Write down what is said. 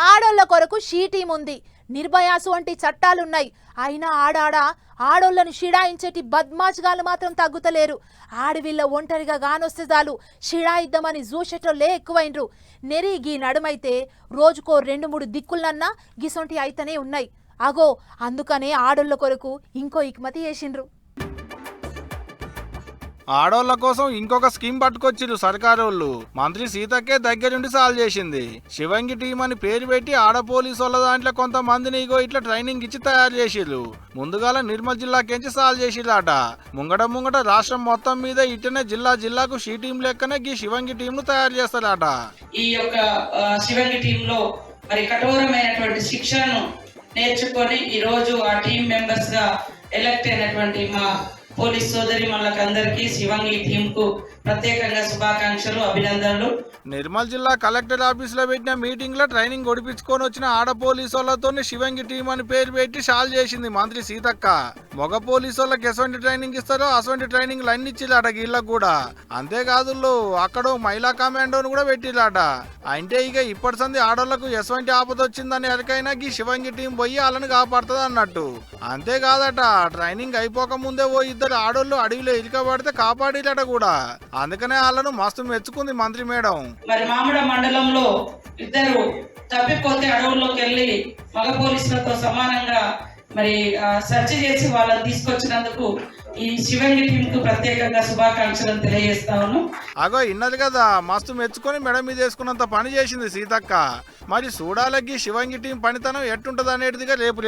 ఆడోళ్ళ కొరకు she team ఉంది. నిర్భయాసు వంటి చట్టాలున్నాయి. అయినా ఆడోళ్ళను షిడాయించేటి బద్మాష్గాలు మాత్రం తగ్గుతలేరు. ఆడవిళ్ళ ఒంటరిగా గానొస్తే చాలు షిడాయిద్దామని జూషెటోళ్ళే ఎక్కువైనరు. నెరిగి నడుమైతే రోజుకో 2-3 దిక్కులన్నా గిసొంటి అయితేనే ఉన్నాయి. అగో అందుకనే ఆడోళ్ళ కొరకు ఇంకో ఇక్మతి చేసిండ్రు. ఆడోళ్ల కోసం ఇంకొక స్కీమ్ పట్టుకొచ్చిరు సర్కారోళ్ళు. మంత్రి సీతక్కే దగ్గరుండి సాల్వ్ చేసింది. శివంగి టీం అని పేరు పెట్టి ఆడ పోలీసు వాళ్ళ దాంట్లో కొంతమందిని ఇట్లా ట్రైనింగ్ ఇచ్చి తయారు చేసిర్రు. ముందుగాల నిర్మల్ జిల్లాకెంచి సాల్వ్ చేసిర్రాట. ముంగట రాష్ట్రం మొత్తం మీద ఇట్టనే జిల్లాకు షీ టీం లెక్కనే ఈ శివంగి టీం ను తయారు చేస్తారట. ఈ యొక్క శివంగి టీం లో మరి కఠోరమైనటువంటి శిక్షణను నేర్చుకొని ఈ రోజు ఆ టీం మెంబర్స్ గా ఎలక్ట్ అయినటువంటి మా పోలీస్ సోదరి మనకందరికీ శివంగి టీం కు ప్రత్యేకంగా శుభాకాంక్షలు, అభినందనలు. నిర్మల్ జిల్లా కలెక్టర్ ఆఫీస్ లో పెట్టిన మీటింగ్ లో ట్రైనింగ్ ఒడిపించుకొని వచ్చిన ఆడ పోలీసు వాళ్ళతో శివంగి టీం అని పేరు పెట్టి షాల్ చేసింది మంత్రి సీతక్క. మగ పోలీసు వాళ్ళకి ఎటువంటి ట్రైనింగ్ ఇస్తారో అటువంటి ట్రైనింగ్ అన్ని ఇచ్చిలాట వీళ్ళకి కూడా. అంతేకాదు అక్కడ మహిళా కమాండోను కూడా పెట్టిలాట. అంటే ఇప్పటి సంది ఆడోళ్లకు ఎటువంటి ఆపద వచ్చిందని ఎరకైనా ఈ శివంగి టీం పోయి వాళ్ళని కాపాడుతుంది అన్నట్టు. అంతేకాదట, ట్రైనింగ్ అయిపోక ముందే ఇద్దరు ఆడోళ్ళు అడవిలో ఇరికబడితే కాపాడిలట కూడా. అందుకనే వాళ్ళను మస్తు మెచ్చుకుంది మంత్రి మేడం. మరి మామిడ మండలంలో ఇద్దరు తప్పిపోతే అడవుల్లోకి వెళ్ళి మగ పోలీసులతో సమానంగా మరి సెర్చ్ చేసి వాళ్ళని తీసుకొచ్చినందుకు ఈ శివంగి టీం కు ప్రత్యేకంగా శుభాకాంక్షలను తెలియజేస్తాను. అగో ఇన్నది కదా, మస్తు మెచ్చుకొని మెడ మీద వేసుకున్నంత పని చేసింది సీతక్క. మరి చూడాలకి శివంగి టీం పనితనం ఎట్టుంటది అనేటిదిగా రేపు